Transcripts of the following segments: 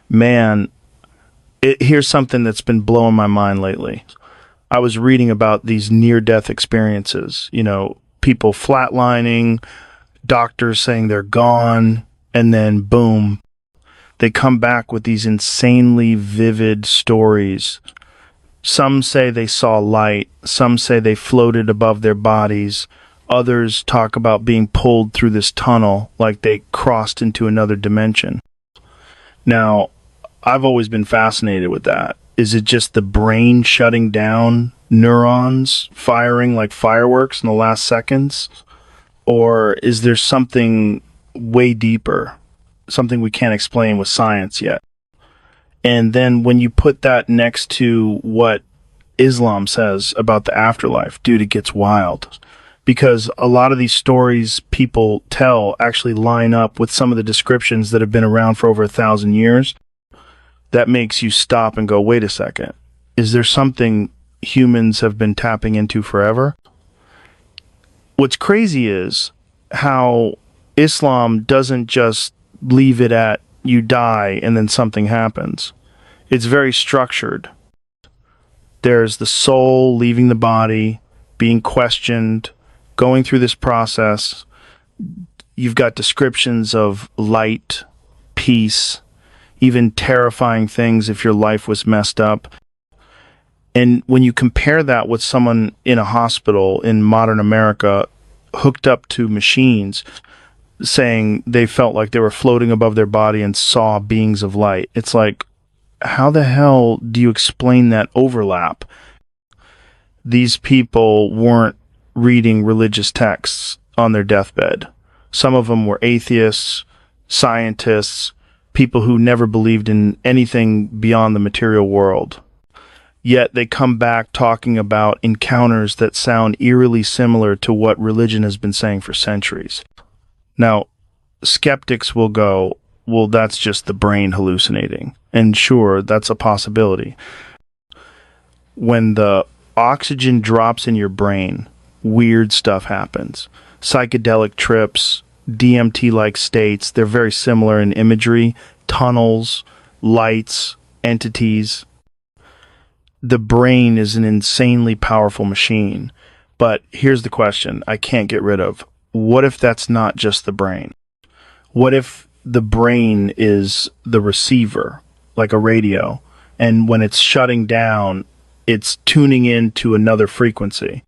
Man, here's something that's been blowing my mind lately. I was reading about these near-death experiences, people flatlining, doctors saying they're gone, and then boom, they come back with these insanely vivid stories. Some say they saw light, some say they floated above their bodies, others talk about being pulled through this tunnel like they crossed into another dimension. Now, I've always been fascinated with that. Is it just the brain shutting down, neurons firing like fireworks in the last seconds? Or is there something way deeper, something we can't explain with science yet? And then when you put that next to what Islam says about the afterlife, dude, it gets wild. Because a lot of these stories people tell actually line up with some of the descriptions that have been around for over 1,000 years. That makes you stop and go, wait a second. Is there something humans have been tapping into forever? What's crazy is how Islam doesn't just leave it at you die and then something happens. It's very structured. There's the soul leaving the body, being questioned, going through this process. You've got descriptions of light, peace, even terrifying things if your life was messed up. And when you compare that with someone in a hospital in modern America hooked up to machines saying they felt like they were floating above their body and saw beings of light, it's like, how the hell do you explain that overlap? These people weren't reading religious texts on their deathbed. Some of them were atheists, scientists, people who never believed in anything beyond the material world. Yet they come back talking about encounters that sound eerily similar to what religion has been saying for centuries. Now, skeptics will go, well, that's just the brain hallucinating. And sure, that's a possibility. When the oxygen drops in your brain, weird stuff happens. Psychedelic trips, DMT-like states, they're very similar in imagery, tunnels, lights, entities. The brain is an insanely powerful machine. But here's the question I can't get rid of. What if that's not just the brain? What if the brain is the receiver, like a radio, and when it's shutting down, it's tuning into another frequency?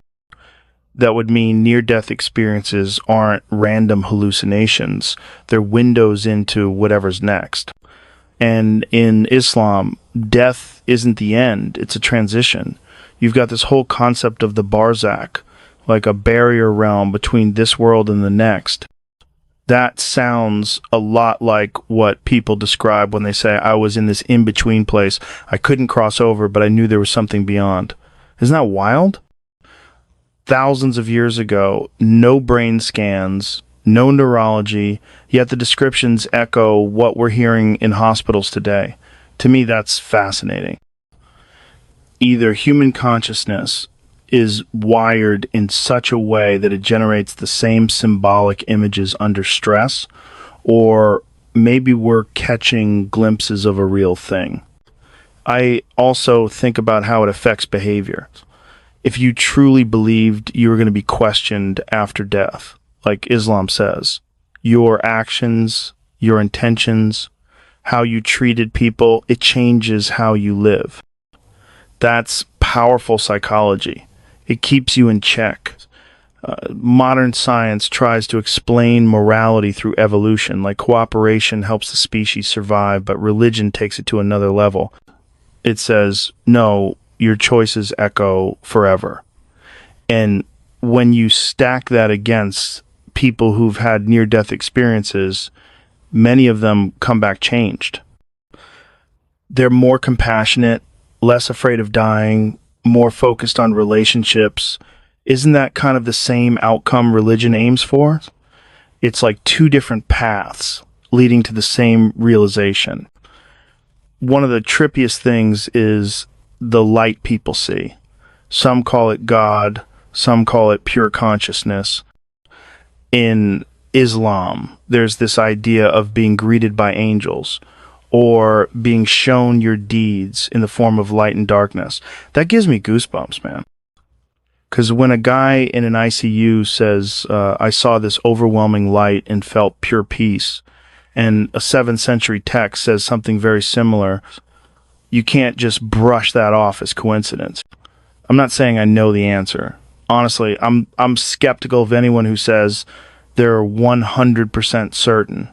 That would mean near-death experiences aren't random hallucinations. They're windows into whatever's next. And in Islam, death isn't the end, it's a transition. You've got this whole concept of the barzakh, like a barrier realm between this world and the next. That sounds a lot like what people describe when they say, I was in this in-between place. I couldn't cross over, but I knew there was something beyond. Isn't that wild? Thousands of years ago, no brain scans, no neurology, yet the descriptions echo what we're hearing in hospitals today. To me, that's fascinating. Either human consciousness is wired in such a way that it generates the same symbolic images under stress, or maybe we're catching glimpses of a real thing. I also think about how it affects behavior. If you truly believed you were going to be questioned after death, like Islam says, your actions, your intentions, how you treated people, it changes how you live. That's powerful psychology. It keeps you in check. Modern science tries to explain morality through evolution, like cooperation helps the species survive, but religion takes it to another level. It says, no, your choices echo forever. And when you stack that against people who've had near-death experiences, many of them come back changed. They're more compassionate, less afraid of dying, more focused on relationships. Isn't that kind of the same outcome religion aims for? It's like two different paths leading to the same realization. One of the trippiest things is the light people see. Some call it God, some call it pure consciousness. In Islam, there's this idea of being greeted by angels. or being shown your deeds in the form of light and darkness. That gives me goosebumps, man. Because when a guy in an ICU says, I saw this overwhelming light and felt pure peace, and a 7th century text says something very similar, you can't just brush that off as coincidence. I'm not saying I know the answer. Honestly, I'm skeptical of anyone who says they're 100% certain.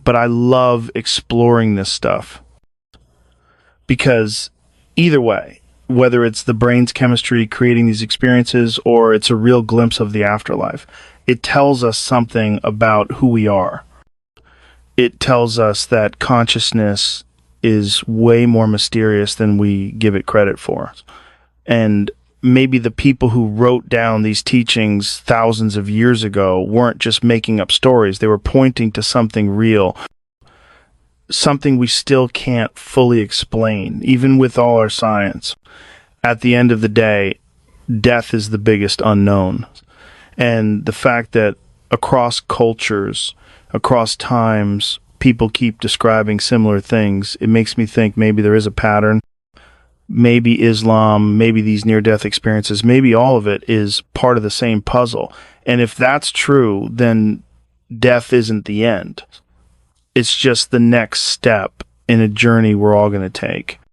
But I love exploring this stuff because either way, whether it's the brain's chemistry creating these experiences or it's a real glimpse of the afterlife, it tells us something about who we are. It tells us that consciousness is way more mysterious than we give it credit for. And maybe the people who wrote down these teachings thousands of years ago weren't just making up stories. They were pointing to something real, something we still can't fully explain, even with all our science. At the end of the day, death is the biggest unknown. And the fact that across cultures, across times, people keep describing similar things, it makes me think maybe there is a pattern. Maybe Islam, maybe these near-death experiences, maybe all of it is part of the same puzzle. And if that's true, then death isn't the end. It's just the next step in a journey we're all going to take.